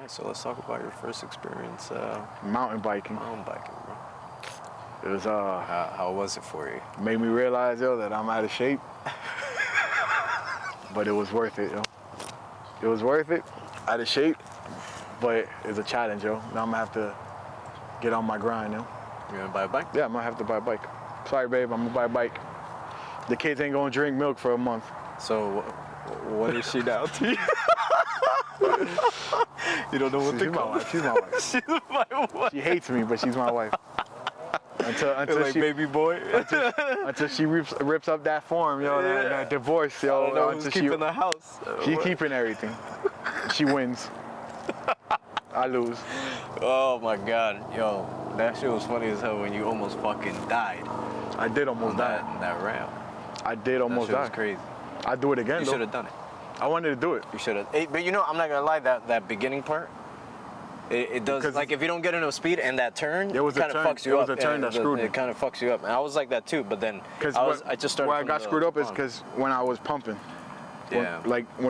right, so let's talk about your first experience. Mountain biking. Mountain biking, bro. It was How was it for you? made me realize, yo, that I'm out of shape. But it was worth it, yo. It was worth it. Out of shape, but it's a challenge, yo. Now I'm gonna have to get on my grind, yo. You gonna buy a bike? Yeah, I'm gonna have to buy a bike. Sorry, babe, I'm gonna buy a bike. The kids ain't gonna drink milk for a month. So, what is she now to you? You don't know what to call her. She's my wife. She's my wife. She hates me, but she's my wife. Until Like she, baby boy. until she rips up that form, yo, that divorce, yo. I don't know who's until keeping the house. she keeping everything. She wins. I lose. Oh my God, yo, that shit was funny as hell when you almost fucking died. I did almost on die. that ramp. I did almost That shit die. was crazy. I'd do it again, You though. should have done it. I wanted to do it. You should have. But you know, I'm not gonna lie. That beginning part, it does. Because like if you don't get enough speed and that turn, It was a kind of turn. fucks you It up. was a turn that screwed me. It kind of fucks you up. And I was like that too. But then Because I just started. where I from got the screwed up is bottom. because when I was pumping, Yeah.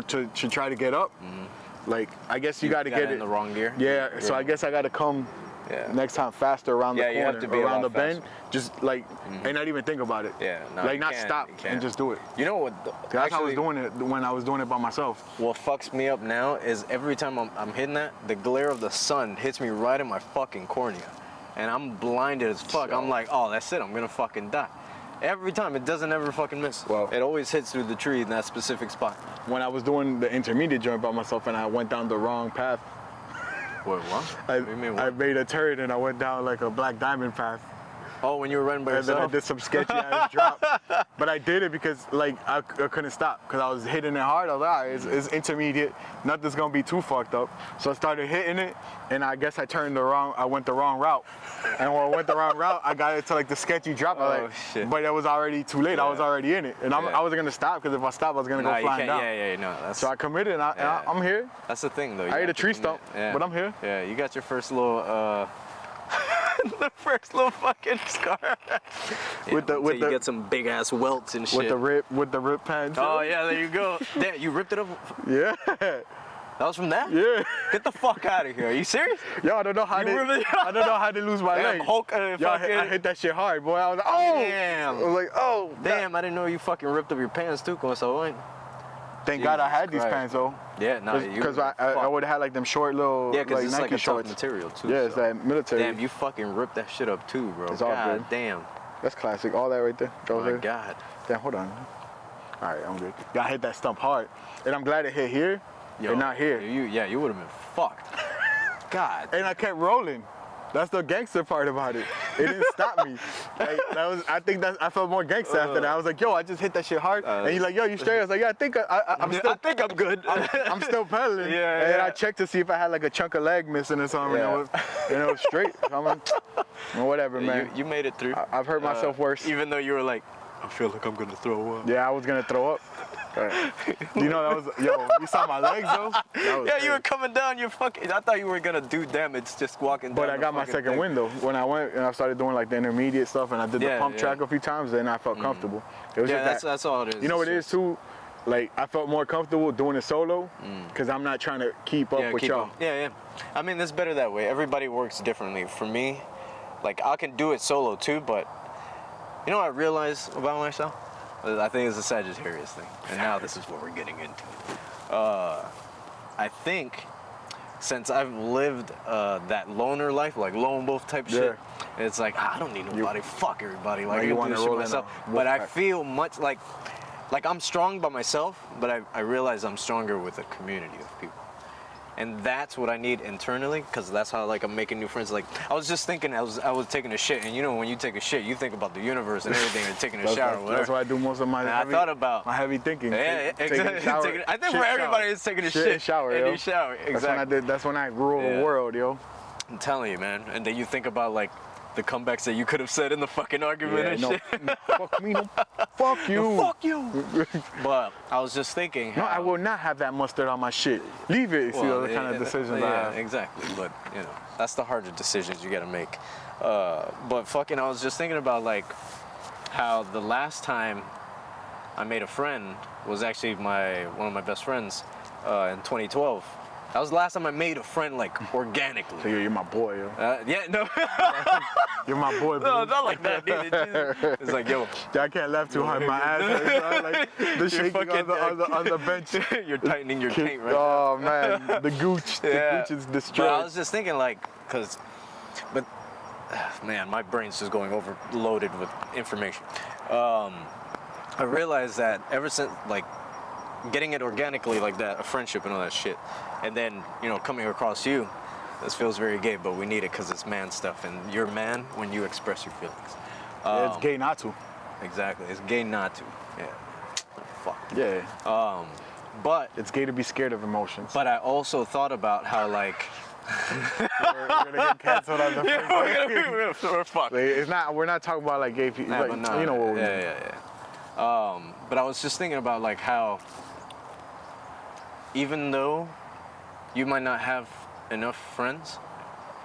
to try to get up, like I guess you got to got get in the wrong gear. Yeah, so I guess I got to come next time faster around the Yeah, corner, you have to be a around lot the bend, faster. just like and not even think about it. Yeah, no, like you not can't, stop you can't. and just do it. You know what? That's how I was doing it when I was doing it by myself. What fucks me up now is every time I'm hitting that, the glare of the sun hits me right in my fucking cornea, and I'm blinded as fuck. I'm like, oh, that's it. I'm gonna fucking die. Every time, it doesn't ever fucking miss. Well, it always hits through the tree in that specific spot. When I was doing the intermediate joint by myself and I went down the wrong path, Wait, what? What do you mean, what? I made a turn and I went down like a black diamond path. Oh, when you were running by And then I yourself? did some sketchy ass drop. But I did it because like I couldn't stop because I was hitting it hard. I was like, all right, it's intermediate. Nothing's gonna be too fucked up. So I started hitting it and I guess I went the wrong route. And when I went the wrong route, I got into like the sketchy drop. Shit. But it was already too late. Yeah. I was already in it. And I wasn't gonna stop because if I stopped, I was gonna go flying down. Yeah, no. That's, So I committed and I'm here. that's the thing, though. You I ate have a to tree commit. stump, but I'm here. Yeah, you got your first little, the first little fucking scar. You get some big ass welts and shit. With the rip pants. Oh yeah, there you go. Damn, you ripped it up. Yeah. That was from that? Yeah. Get the fuck out of here. Are you serious? Yo, I don't know how they lose my Damn, leg. Hulk, Yo, I hit that shit hard, boy. I was like, oh. Damn. I was like, oh. Damn, I didn't know you fucking ripped up your pants too, so Thank God I had Jesus these Christ. pants though. Yeah, no, Because I would have had like them short little yeah, because like it's Nike like a tough shorts. material too. Yeah, it's so. that military. Damn, you fucking ripped that shit up too, bro. It's all God good. damn. That's classic. All that right there. Oh my God. Damn, hold on. All right, I'm good. Yeah, I hit that stump hard, and I'm glad it hit here and not here. You would have been fucked. God. And I kept rolling. That's the gangster part about it. It didn't stop me. Like, I felt more gangster after that. I was like, yo, I just hit that shit hard. And he's like, yo, you straight? I was like, yeah, I think I'm good. I'm still pedaling. Yeah, and then yeah. I checked to see if I had like a chunk of leg missing or something. Yeah. And it was straight. So I'm like, well, whatever, man. You made it through. I've hurt myself worse. Even though you were like, I feel like I'm gonna throw up. Yeah, I was gonna throw up. You know, that was, yo, you saw my legs though? Yeah, you were coming down, I thought you were gonna do damage just walking down. But I got my second wind though. When I went and I started doing like the intermediate stuff and I did the pump track a few times, then I felt comfortable. It was just that's all it is. You know what it is too? Like, I felt more comfortable doing it solo because I'm not trying to keep up with y'all. Yeah. I mean, it's better that way. Everybody works differently. For me, like, I can do it solo too, but you know what I realized about myself? I think it's a Sagittarius thing. And now this is what we're getting into. I think since I've lived that loner life, like lone wolf type shit, it's like, I don't need nobody. Fuck everybody. Like, I you can wanna do this shit roll in myself. a But I wolf pack. feel much like I'm strong by myself, but I realize I'm stronger with a community of people. And that's what I need internally, because that's how like I'm making new friends. Like, I was just thinking, I was taking a shit, and you know when you take a shit, you think about the universe and everything, and taking a shower or whatever. That's what I do most of my heavy thinking. Yeah, exactly. I think for everybody it's taking a shit and shower, and yo. you shower. Exactly. That's when I rule the world, yo. I'm telling you, man. And then you think about like the comebacks that you could have said in the fucking argument and shit. Fuck me, no. Fuck you. No, fuck you. But I was just thinking. No, I will not have that mustard on my shit. Leave it. See the kind of decisions I have. Exactly. But you know, that's the harder decisions you got to make. But fucking, I was just thinking about like how the last time I made a friend was actually one of my best friends in 2012. That was the last time I made a friend like organically. So you're my boy, yo. Yeah, no. You're my boy, No, baby. not like that, dude. It's like, yo. I can't laugh too hard. My ass hurts. Like the shaking on the bench. You're tightening your taint right Oh man, the gooch. The gooch is destroyed. But I was just thinking like, but man, my brain's just going overloaded with information. I realized that ever since like getting it organically like that, a friendship and all that shit, and then coming across you, this feels very gay, but we need it because it's man stuff, and you're man when you express your feelings. Yeah, it's gay not to. Exactly, it's gay not to. Yeah. Fuck. Yeah. But it's gay to be scared of emotions. But I also thought about how like. we're gonna get canceled on the we're fucked. Like, it's not. We're not talking about like gay people. Nah, like, but no, you know what we mean. Yeah. But I was just thinking about like how, even though you might not have enough friends,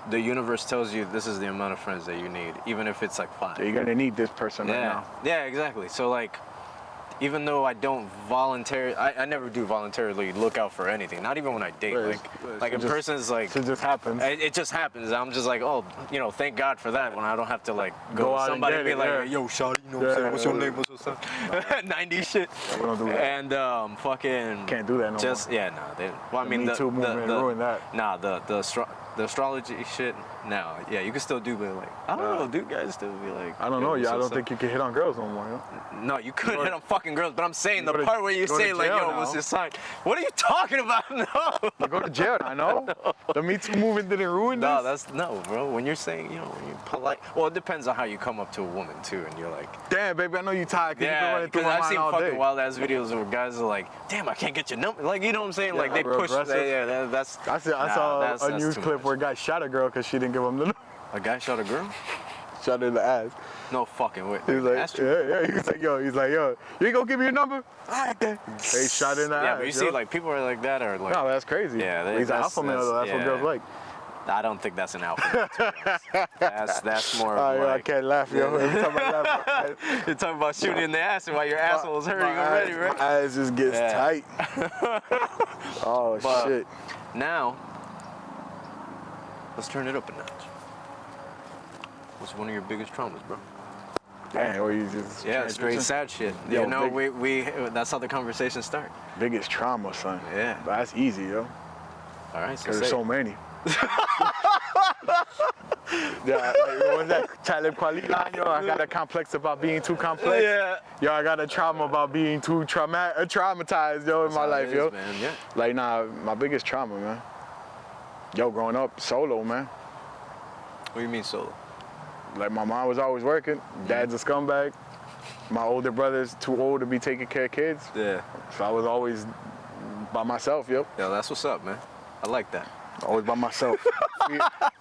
the universe tells you this is the amount of friends that you need, even if it's like 5. So you're gonna need this person right now. Yeah, exactly. So like, even though I don't I never do voluntarily look out for anything. Not even when I date. Right. Like a person's like. It just happens. It just happens. I'm just like, oh, thank God for that. When I don't have to like go out to somebody and be like, yeah. yo, shawty, you know what I'm saying? What's your name? What's your son? 90s shit. Yeah, we don't do that. And fucking. Can't do that no more. Yeah, no. Well, I mean, Me Too movement ruined that. Nah, the astrology shit. No, yeah, you can still do, but like, I don't know, do guys still be like? I don't know. Yeah, I don't think you can hit on girls no more. Yo. No, you could hit on fucking girls, but I'm saying the go to- part where you go to say like, jail yo, now. what's your sign? What are you talking about? No. You go to jail. I know. The Me Too movement didn't ruin this. No, no, bro. When you're saying, when you're polite, well, it depends on how you come up to a woman too, and you're like, damn, baby, I know you tired. Cause you been yeah, running through because my I've mind seen all fucking day. wild ass videos where guys are like, damn, I can't get your number. Like, you know what I'm saying? Yeah, Like they real push. aggressive. Yeah, that's. I saw a news too clip much. where a guy shot a girl because she didn't give him the number. A guy shot a girl? Shot her in the ass. No fucking way. He's like, That's true. yeah. He's like, yo, you ain't gonna give me your number? All right, then. They shot her in the ass. Yeah, but you see, yo. like people are like that, or like. No, that's crazy. Yeah, he's an alpha male, though. That's what girls like. I don't think that's an alpha. That's more Oh, of yo, I like. can't laugh, yo. Every time I laugh, You're talking about shooting in the ass and while your asshole is hurting already, right? My ass just gets tight. Oh, But shit. now, let's turn it up a notch. What's one of your biggest traumas, bro? Damn, or you just Straight sad shit. Yo, we that's how the conversation starts. biggest trauma, son. Yeah. But that's easy, yo. All right, so Cause say there's so it. many. Yeah, like, what was that Talib Kweli line, yo? I got a complex about being too complex. Yeah. Yo, I got a trauma about being too traumatized, yo, in my That's how life, it is, yo. man. Yeah. Like, nah, my biggest trauma, man. Yo, growing up solo, man. What do you mean solo? Like, my mom was always working. Dad's a scumbag. My older brother's too old to be taking care of kids. Yeah. So I was always by myself, yo. Yo, that's what's up, man. I like that. Always by myself.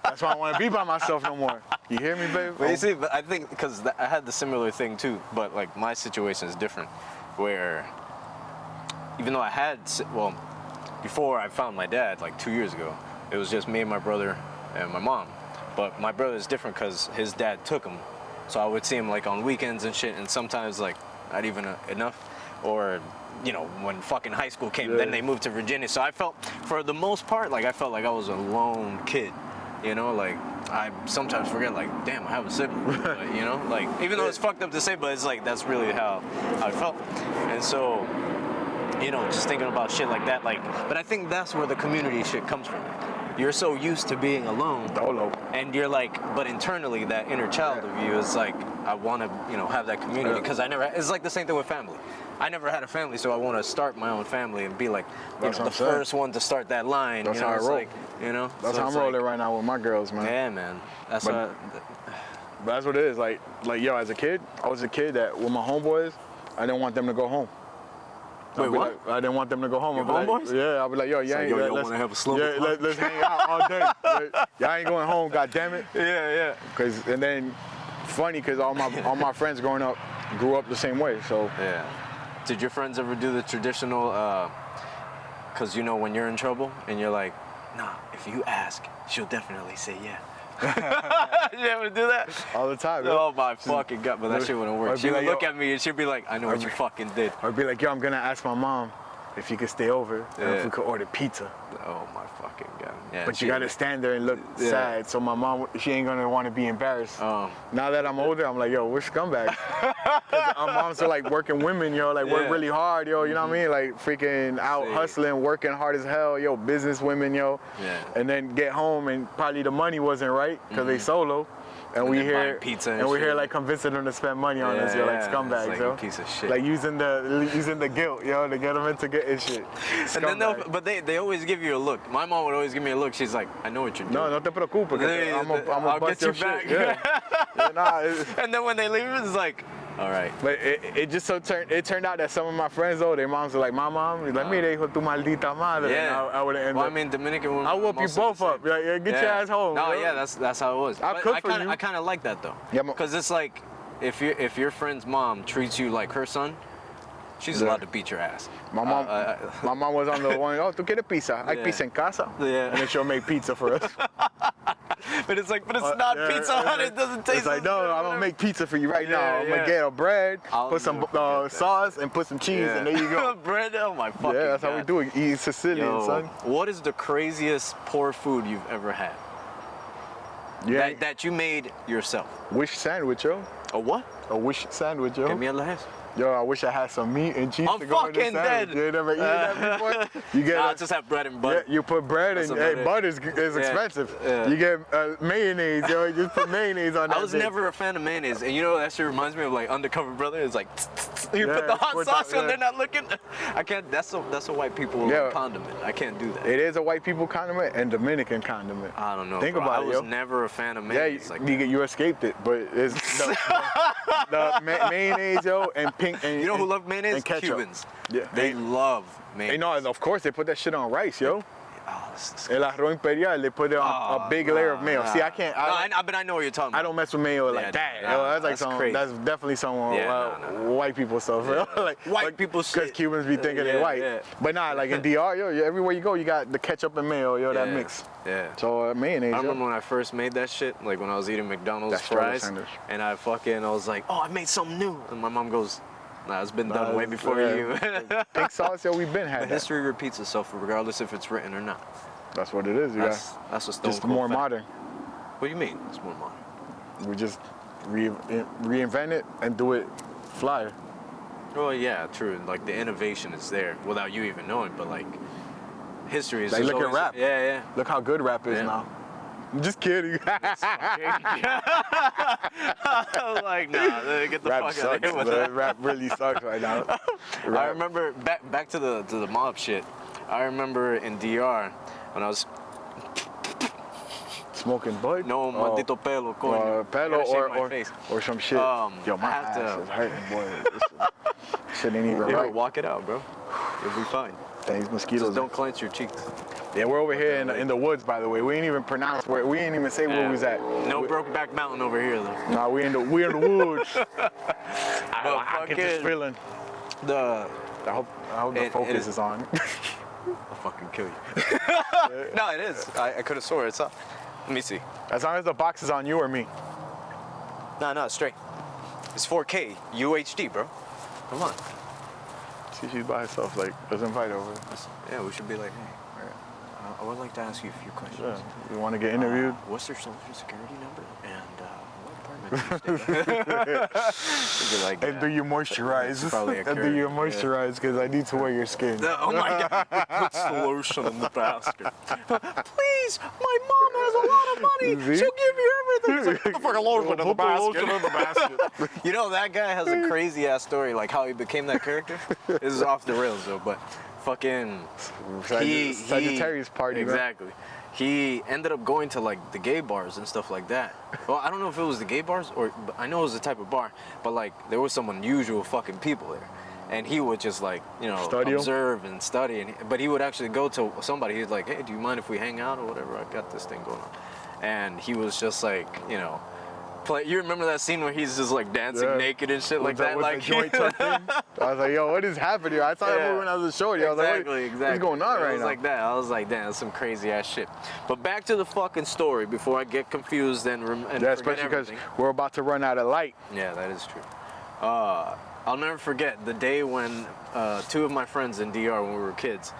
That's why I want to be by myself no more. You hear me, baby? But you see, but I think because I had the similar thing too, but like my situation is different, where even though I had, well, before I found my dad like 2 years ago, it was just me and my brother and my mom. But my brother is different because his dad took him, so I would see him like on weekends and shit, and sometimes like not even enough, or when fucking high school came, then they moved to Virginia. So I felt, for the most part, like I felt like I was a lone kid. Like I sometimes forget, like, damn, I have a sibling. But, like, even though it's fucked up to say, but it's like that's really how I felt. And so, just thinking about shit like that, like, but I think that's where the community shit comes from. You're so used to being alone, Dolo. and you're like, but internally, that inner child of you is like, I want to, have that community, because it's like the same thing with family. I never had a family, so I want to start my own family and be like, That's the what I'm saying. first one to start that line. That's how I it's roll. like, That's how I'm rolling right now with my girls, man. Yeah, man. That's But- But that's what it is. Like, yo, as a kid, I was a kid that with my homeboys, I didn't want them to go home. Wait, I'd be what? Like, I didn't want them to go home. Your I'd be like, homeboys? yeah, I'll be like, yo, y'all like, ain't, yo, y'all let's, wanna have a slumber yeah, let's hang out all day. Y'all ain't going home, god damn it. Yeah. And then, funny, because all my friends growing up grew up the same way. So Yeah. Did your friends ever do the traditional, because when you're in trouble and you're like, nah, if you ask, she'll definitely say yeah. You ever do that? all the time. Yo. Oh my fucking god, but that shit wouldn't I'd work. be She would like, look yo- at me and she'd be like, I know what you fucking did. I'd be like, yo, I'm gonna ask my mom if you could stay over and if Yeah. we could order pizza. Oh my fucking god. Yeah, But you gotta stand there and look sad. So my mom, she ain't gonna want to be embarrassed. Now that I'm older, I'm like, yo, we're scumbags. Cause our moms are like working women, yo, like work really hard, yo. You know what I mean? Like freaking out hustling, working hard as hell, yo. Business women, yo. Yeah. And then get home and probably the money wasn't right because they solo. And we here, pizza and we're here shit. like convincing them to spend money on us, yo, like scumbags, like yo. a piece of shit. Like using the guilt, yo, to get them into getting shit. And then but they always give you a look. My mom would always give me a look. She's like, I know what you're doing. No te preocupes, I'll bust get you your back. shit. Yeah. And then when they leave, it's like, all right. But it just it turned out that some of my friends though, their moms were like, my mom, like, mire, hijo tu maldita madre. Yeah. And I would end well, up. I mean, Dominican women. I'll whoop you both up. Like, yeah, get your ass home. No, bro. yeah, that's how it was. I'll But cook for you. I kind of like that though. Yeah, because it's like, if your friend's mom treats you like her son, she's allowed to beat your ass. My mom was on the one, oh, tú quieres pizza? Hay pizza en casa. Yeah. And then she'll make pizza for us. But it's not Pizza Hut. It doesn't taste. It's like, no, I'm gonna make pizza for you right now. I'm gonna get a bread, put some sauce, and put some cheese, and there you go. Bread, oh my fucking Yeah, that's God. how we do it. Eating Sicilian, Yo, son. what is the craziest poor food you've ever had? Yeah. That you made yourself? Wish sandwich, yo. A what? A wish sandwich, yo. ¿Qué mierda es? Yo, I wish I had some meat and cheese I'm to go with this fucking sandwich. dead. You never eaten that before? You get Nah, just have bread and butter. yeah, you put bread and butter is expensive. Yeah. You get mayonnaise, yo. You just put mayonnaise on that. I was never a fan of mayonnaise, and you know that shit reminds me of like Undercover Brother. It's like you put the hot sauce when they're not looking. I can't. That's a white people condiment. I can't do that. It is a white people condiment and Dominican condiment. I don't know. Think bro. about it, yo. I was never a fan of mayonnaise. Yeah, like you escaped it, but it's the mayonnaise, yo, and pink. And, you know who love mayonnaise? And ketchup. Cubans. Yeah, they love mayonnaise. You know, of course, they put that shit on rice, yo. Oh, this is disgusting. El arroz imperial, they put it on a big layer of mayo. See, I can't. But I know what you're talking about. I don't mess with mayo like that. Yo, that's like some. crazy. That's definitely some white people stuff. Yeah. White people shit. Because Cubans be thinking they white. Yeah. But nah, like in DR, yo, everywhere you go, you got the ketchup and mayo, yo, that mix. Yeah. So mayonnaise. I remember when I first made that shit, like when I was eating McDonald's fries, and I was like, oh, I made something new, and my mom goes, nah, it's been done way before you. Pink sauce, yo, we've been had. History repeats itself regardless if it's written or not. That's what it is, That's what's just more modern. What do you mean? It's more modern. We just reinvent it and do it fly. Well, yeah, true. Like the innovation is there without you even knowing, but like history is like just look always, at rap. Yeah. Look how good rap is now. I'm just kidding. I was like, nah, get the rap fuck out of here with that. Rap really sucks right now. I remember back to the mob shit. I remember in DR when I was smoking bud. no maldito pelo, coño. Pelo or some shit. Yo, my I have ass to is hurting, boy. Shit ain't even yeah, right. walk it out, bro. You'll be fine. These mosquitoes. Just don't clench your cheeks. Yeah, we're over here in the woods, by the way. We ain't even pronounce where. We ain't even say where we was at. No Brokeback Mountain over here, though. Nah, we in the woods. I get this feeling. I hope the focus is on. I'll fucking kill you. No, it is. I could have swore it's up. Let me see. As long as the box is on you or me. No, straight. It's 4K UHD, bro. Come on. See, she's by herself. Like, let's invite her over. Yeah, we should be like, hey, I would like to ask you a few questions. Yeah. You want to get interviewed? What's their social security number? And what apartment do you stay in? Like, and do you moisturize? And do you moisturize? Because I need to wear your skin. Oh my God! Put the lotion in the basket. Please, my mom has a lot of money. She'll give you everything. It's like, put the fucking lotion in the basket. You know that guy has a crazy ass story, like how he became that character. This is off the rails though, but fucking Sagittarius party. Exactly. Man. He ended up going to like the gay bars and stuff like that. Well, I don't know if it was the gay bars but I know it was the type of bar, but like there was some unusual fucking people there. And he would just like, observe and study. But he would actually go to somebody. He's like, hey, do you mind if we hang out or whatever? I got this thing going on. And he was just like, you remember that scene where he's just like dancing naked and shit like that? Like joint tucked in? I was like, yo, what is happening? I saw that movie when I was a shorty. I was like, what's going on right now? Like that. I was like, damn, that's some crazy ass shit. But back to the fucking story before I get confused and yeah, especially because we're about to run out of light. Yeah, that is true. I'll never forget the day when two of my friends in DR when we were kids,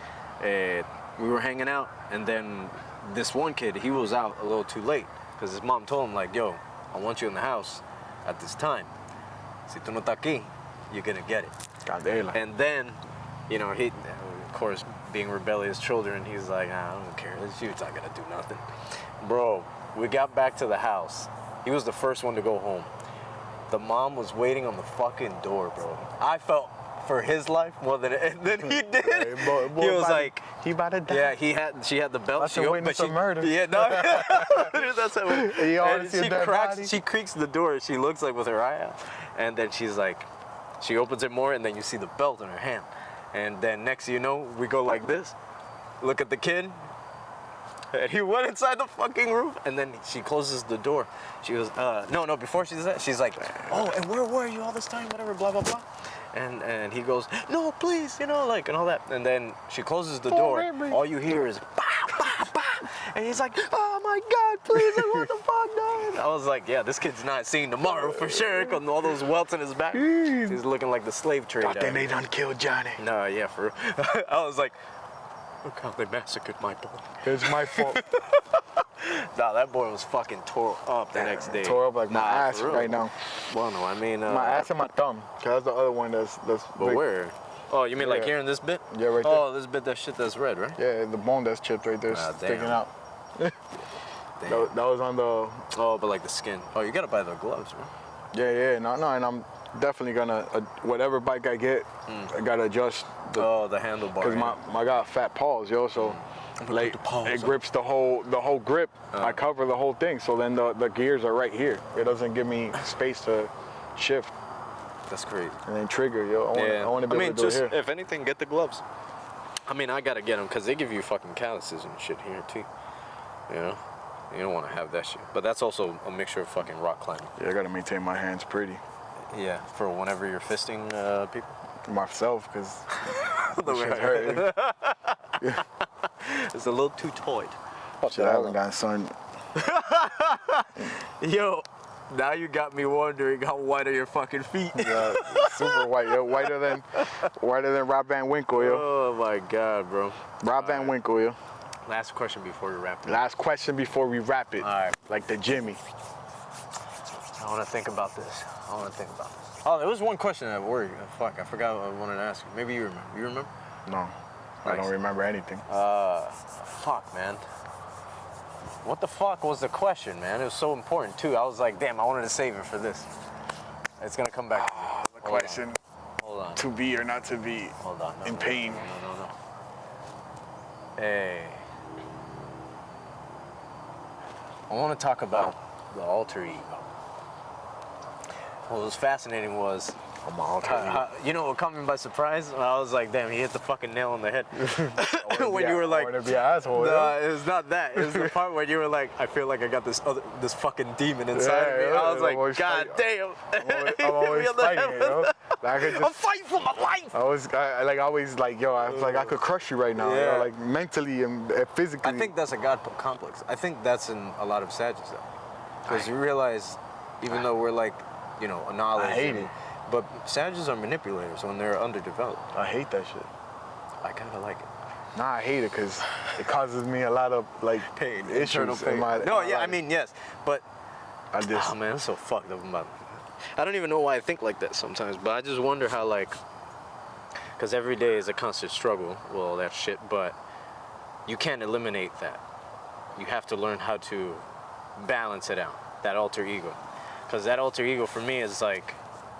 we were hanging out, and then this one kid, he was out a little too late because his mom told him like, yo, I want you in the house at this time. Si tú no estás aquí, you're gonna get it. Candela. And then, he, of course, being rebellious children, he's like, I don't care, this dude's not gonna do nothing. Bro, we got back to the house. He was the first one to go home. The mom was waiting on the fucking door, bro. I felt for his life more than he did. Hey, boy, he was like, he about to die. Yeah, she had the belt. That's a witness of murder. Yeah, no. That's how. And she creaks the door. She looks like with her eye out, and then she's like, she opens it more, and then you see the belt in her hand, and then next thing you know, we go like this. Look at the kid. And he went inside the fucking roof, and then she closes the door. She goes, no, before she does that, she's like, oh, and where were you all this time, whatever, blah, blah, blah. And he goes, no, please, and all that. And then she closes the door. All you hear is, bah, bah, bah. And he's like, oh my God, please, what the fuck, dog? I was like, yeah, this kid's not seeing tomorrow for sure, because all those welts in his back. He's looking like the slave trade. I think they done killed Johnny. No, yeah, for real. I was like, look how they massacred my boy. It's my fault. Nah, that boy was fucking tore up the next day. Tore up like my ass right now. Well, no, I mean... my ass and my thumb. Cause that's the other one that's But big. where? Oh, you mean like here in this bit? Yeah, right there. Oh, this bit, that shit that's red, right? Yeah, the bone that's chipped right there, sticking out. Damn. That was on the... Oh, but like the skin. Oh, you gotta buy the gloves, man. Yeah, no, and I'm definitely gonna, whatever bike I get, I gotta adjust the handlebar. Because I got fat paws, yo, so like it grips the whole grip. I cover the whole thing, so then the gears are right here. It doesn't give me space to shift. That's crazy. And then trigger, yo. I want to be able to do it here. If anything, get the gloves. I mean, I gotta get them because they give you fucking calluses and shit here too. You know, you don't want to have that shit. But that's also a mixture of fucking rock climbing. Yeah, I gotta maintain my hands pretty. Yeah, for whenever you're fisting people. Myself, because the way hurting. Yeah. It's a little too taut. Shit, I haven't gotten sun. Yo, now you got me wondering how white are your fucking feet. Yeah, super white, yo. Whiter than Rob Van Winkle, yo. Oh my God, bro. Rob Van Winkle, yo. Last question before we wrap it. Last question before we wrap it. All right. Like the Jimmy. I want to think about this. Oh, there was one question that worried me. Fuck, I forgot what I wanted to ask you. Maybe you remember. You remember? No, I don't remember anything. Fuck, man. What the fuck was the question, man? It was so important, too. I was like, damn, I wanted to save it for this. It's going to come back. The question. Hold on. To be or not to be in pain. No. Hey. I want to talk about the alter ego. What was fascinating was, you know what caught me by surprise? I was like, damn, he hit the fucking nail on the head. When you were like, I want to be an asshole. no, it was not that. It was the part where you were like, I feel like I got this fucking demon inside of me. I was like, God damn. I'm always fighting, you know? I'm fighting for my life. I was like, yo, I was like, I could crush you right now, you know, like mentally and physically. I think that's a God complex. I think that's in a lot of Sagittarius, though. Because you realize, even though we're like, you know, a knowledge. I hate it. But Sagittarius are manipulators when they're underdeveloped. I hate that shit. I kind of like it. Nah, I hate it because it causes me a lot of like Pain, issues in my No, yeah, life. I mean, yes, but oh man, I'm so fucked up about it. I don't even know why I think like that sometimes, but I just wonder how, like, because every day is a constant struggle, well, that shit, but you can't eliminate that. You have to learn how to balance it out, that alter ego. Because that alter ego for me is like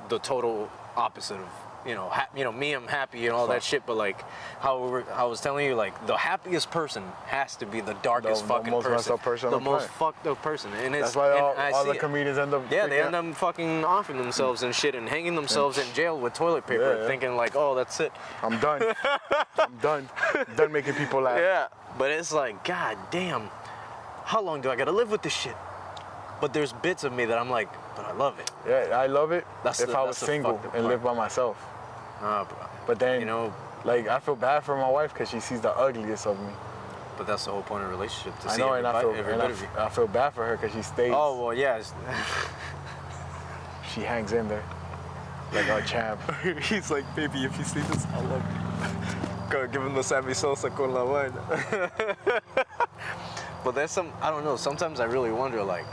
the total opposite of, me, I'm happy and all that shit, but like how I was telling you, like the happiest person has to be the darkest fucking most person. messed up person the on the most planet. fucked up person. And it's, That's why all the it. comedians end up. Yeah, they end up fucking offing themselves and shit and hanging themselves in jail with toilet paper, thinking like, oh, that's it. I'm done. I'm done making people laugh. Yeah, but it's like, God damn, how long do I gotta live with this shit? But there's bits of me that I'm like, but I love it. Yeah, I love it. That's if I was single and lived by myself. Bro. But then, like, I feel bad for my wife because she sees the ugliest of me. But that's the whole point of a relationship, to I see know, every bit of you. I feel bad for her because she stays. Oh, well, yeah. She hangs in there like a champ. He's like, baby, if you see this, I love you. Give him the Sammy Sosa con la vaina. But there's some, I don't know, sometimes I really wonder, like,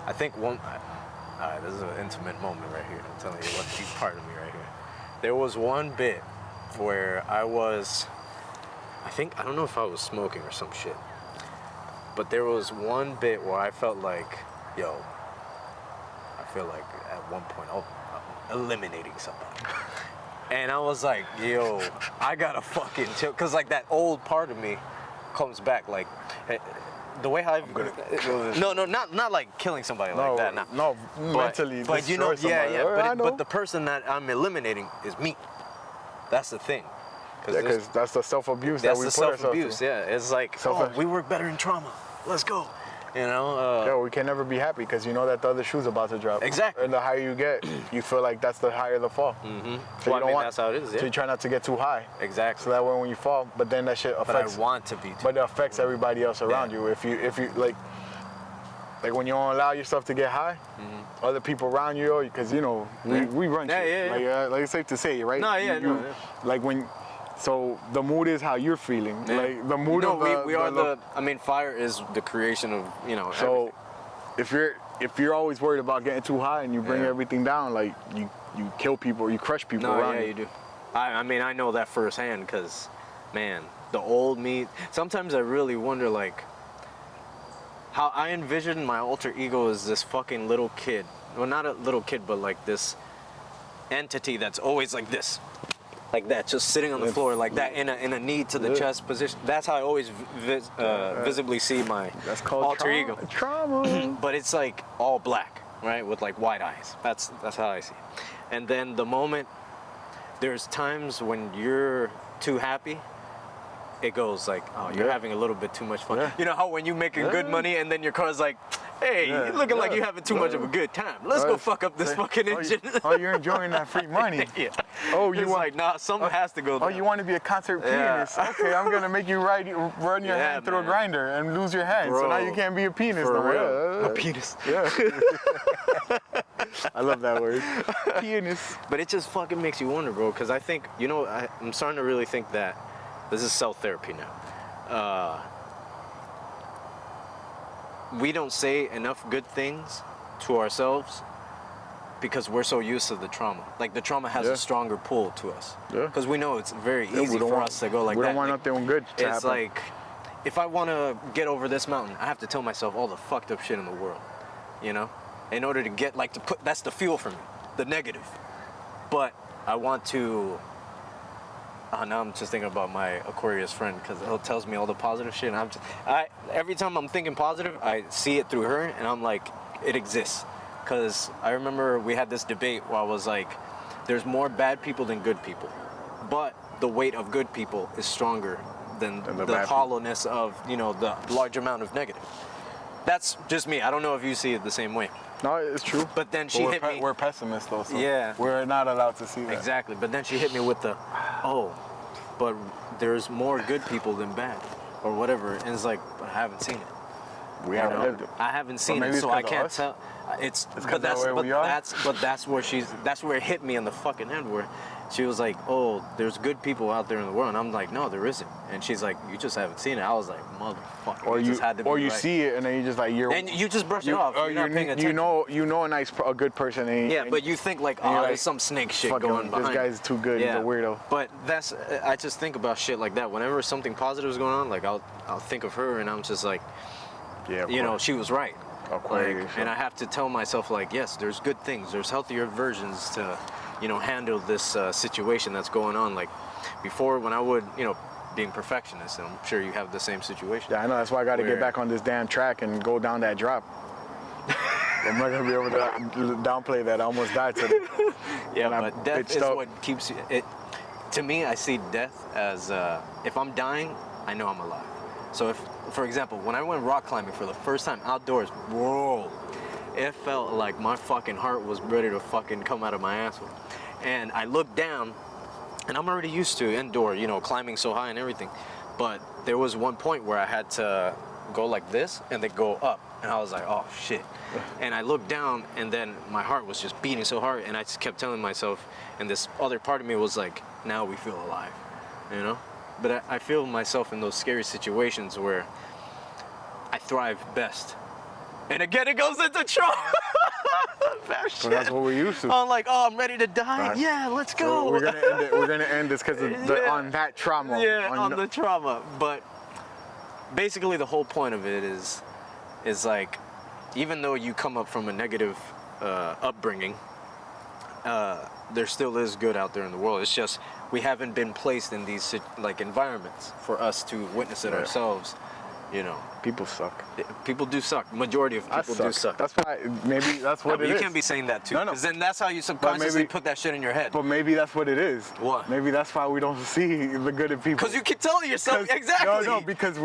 I think alright, this is an intimate moment right here. I'm telling you what deep part of me right here. There was one bit where I don't know if I was smoking or some shit, but there was one bit where I felt like, yo, I feel like at one point I'm eliminating somebody. And I was like, yo, I gotta fucking chill. Cause like that old part of me comes back, like, the way I've no, not like killing somebody like that. No, mentally. But you know, somebody. But the person that I'm eliminating is me. That's the thing. Because that's the self-abuse that we put ourselves through. That's the self-abuse. Yeah, it's like, oh, we work better in trauma. Let's go. You know. Yeah, we can never be happy because you know that the other shoe's about to drop. Exactly. And the higher you get, you feel like that's the higher the fall. Mm-hmm. So Well, I mean, that's how it is. Yeah. So you try not to get too high. Exactly. So that way when you fall, but then that shit affects. But I want to be. But it affects everybody else around you. If you like when you don't allow yourself to get high, other people around you, because you know we run shit. Like it's safe to say, right? No, yeah, Like when. So the mood is how you're feeling. Yeah. Like the mood of I mean, fire is the creation of, you know, so if you're always worried about getting too high and you bring everything down, like you kill people, you crush people around you. Yeah, you do. I mean, I know that firsthand because, man, the old me, sometimes I really wonder, like, how I envision my alter ego as this fucking little kid. Well, not a little kid, but like this entity that's always like this. Like that, just sitting on the floor like that in a knee to the chest position. That's how I always visibly see my alter ego. Trauma. But it's like all black, right, with like white eyes. That's how I see it. And then the moment, there's times when you're too happy, it goes like, oh, you're having a little bit too much fun. Yeah. You know how when you making good money and then your car's like, hey, you're looking like you're having too much of a good time. Let's go fuck up this fucking engine. You're enjoying that free money. Yeah. Oh, you like, nah, something has to go down. Oh, you want to be a concert pianist? Okay, I'm gonna make you run your hand through a grinder and lose your hand. Bro, so now you can't be a pianist for no more. real. A pianist. Yeah. I love that word. Pianist. But it just fucking makes you wonder, bro, because I think, you know, I'm starting to really think that this is self-therapy now. We don't say enough good things to ourselves because we're so used to the trauma. Like the trauma has a stronger pull to us. Yeah. Because we know it's very easy for us to go like that. We don't want nothing good to happen. It's like, if I want to get over this mountain, I have to tell myself all the fucked up shit in the world, you know? In order to get, like, that's the fuel for me, the negative. But I want to, now I'm just thinking about my Aquarius friend because he tells me all the positive shit. And every time I'm thinking positive, I see it through her and I'm like, it exists. Because I remember we had this debate where I was like, there's more bad people than good people. But the weight of good people is stronger than the hollowness of, you know, the large amount of negative. That's just me. I don't know if you see it the same way. No, it's true. But then she hit me. We're pessimists, though, so yeah, we're not allowed to see that. Exactly. But then she hit me with the, but there's more good people than bad, or whatever. And it's like, but I haven't seen it. We haven't lived it. I haven't seen it, so I can't tell. That's where it hit me in the fucking head, where she was like, oh, there's good people out there in the world. And I'm like, no, there isn't. And she's like, you just haven't seen it. I was like, motherfucker. Or you just had to be right. See it and then you just like, and you just brush it off. You're not paying attention. You know a good person. And, but you think like, oh, there's some snake shit going behind. This guy's too good. He's a weirdo. But I just think about shit like that. Whenever something positive is going on, like I'll think of her and I'm just like, you know, she was right. And I have to tell myself like, yes, there's good things. There's healthier versions to, you know, handle this situation that's going on. Like before, when I would, you know, being perfectionist, and I'm sure you have the same situation. Yeah, I know. That's why I got to get back on this damn track and go down that drop. I'm not gonna be able to downplay that. I almost died today. But death is what keeps it. To me, I see death as if I'm dying, I know I'm alive. So if, for example, when I went rock climbing for the first time outdoors, whoa, it felt like my fucking heart was ready to fucking come out of my asshole. And I looked down, and I'm already used to indoor, you know, climbing so high and everything. But there was one point where I had to go like this and then go up. And I was like, oh, shit. And I looked down, and then my heart was just beating so hard, and I just kept telling myself, and this other part of me was like, now we feel alive, you know? but I feel myself in those scary situations where I thrive best. And again, it goes into trauma. Bad shit. But that's what we're used to. I'm like, oh, I'm ready to die. Right. Yeah, let's So go. we're gonna end it. We're gonna end this because Yeah. on that trauma. Yeah, on the trauma. But basically, the whole point of it is like, even though you come up from a negative upbringing, there still is good out there in the world. It's just we haven't been placed in these like environments for us to witness it ourselves. You know, people suck. people do suck. Majority of people do suck. That's why. Maybe that's what But it you is. can't be saying that too, No, no. because then that's how you subconsciously maybe- put that shit in your head. But maybe that's what it is. What? Maybe that's why we don't see the good in people. Because you keep telling yourself 'Cause- exactly. No, because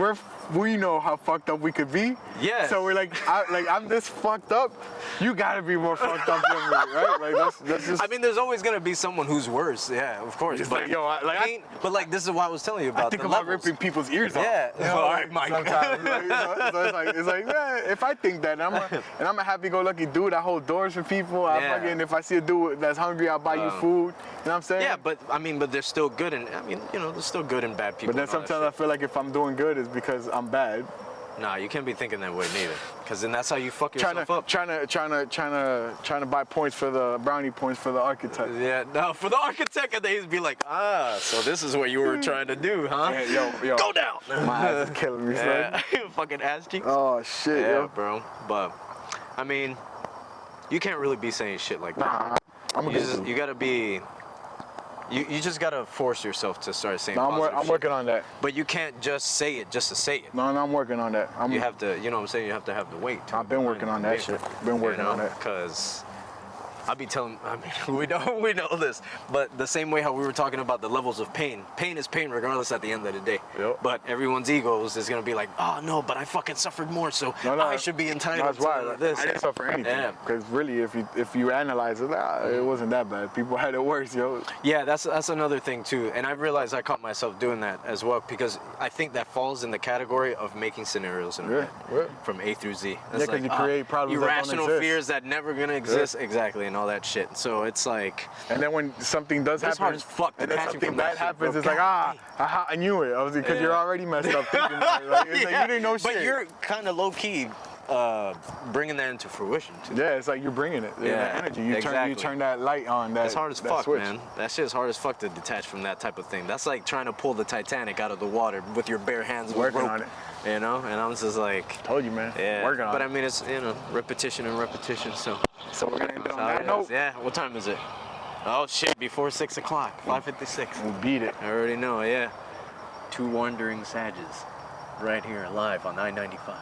we know how fucked up we could be. Yeah. So we're like, I'm this fucked up. You gotta be more fucked up than me, right? Like that's just. I mean, there's always gonna be someone who's worse. Yeah, of course. It's But like, yo, but like this is what I was telling you about. I think the about levels. ripping people's ears off. Yeah. You know, All right, Mike. Sometimes, like, you know, so it's like, yeah, if I think that, and I'm a happy-go-lucky dude, I hold doors for people. Yeah. If I see a dude that's hungry, I'll buy you food. You know what I'm saying? Yeah, but I mean, but there's still good, and I mean, you know, there's still good and bad people. But then and all that sometimes I shit. feel like if I'm doing good, it's because I'm bad. Nah, you can't be thinking that way neither, because then that's how you fuck yourself up. Trying to buy points for the brownie points for the architect. Yeah, no, for the architect, and they'd be like, so this is what you were trying to do, huh? Yeah, yo, Go down. my ass is killing me, son. Yeah, fucking ass cheeks. Oh shit, Yeah, yo. bro. But I mean, you can't really be saying shit like that. Nah, I'm You gotta be. You just gotta force yourself to start saying. No, positive I'm shit. working on that. But you can't just say it just to say it. No, I'm working on that. You have to, you know what I'm saying? You have to have the weight. to I've been it working on behind that it, shit. Been working on that. Because I be telling, I mean, we know this, but the same way how we were talking about the levels of pain. Pain is pain regardless at the end of the day. Yep. But everyone's egos is gonna be like, oh no, but I fucking suffered more, so No, I should be entitled That's why to this. I didn't suffer anything. Yeah. Because really, if you analyze it, it wasn't that bad. People had it worse, yo. Yeah, that's another thing too, and I realized I caught myself doing that as well because I think that falls in the category of making scenarios in our head from A through Z. It's 'cause you create problems that don't irrational exist. fears that never gonna exist, exactly, and all that shit. So it's like, And then when something does It's happen, hard as fuck and then detaching something from that bad shit, happens, bro. it's like, I knew it. Because you're already messed up thinking about it. Like, it's like you didn't know shit. But you're kind of low key bringing that into fruition too. Yeah, it's like you're bringing it. Yeah, that energy. You exactly. turn that light on. That, It's hard as that fuck, switch. man. That shit's hard as fuck to detach from that type of thing. That's like trying to pull the Titanic out of the water with your bare hands with Working rope, on it. You know, and I'm just like, Told you, man. yeah. Working on but it. I mean, it's repetition and repetition. So So we're gonna end it on that's how that it note. is. Yeah. What time is it? Oh shit! Before 6 o'clock. 5:56. We'll beat it. I already know. Yeah. Two wandering sages, right here live on I-95.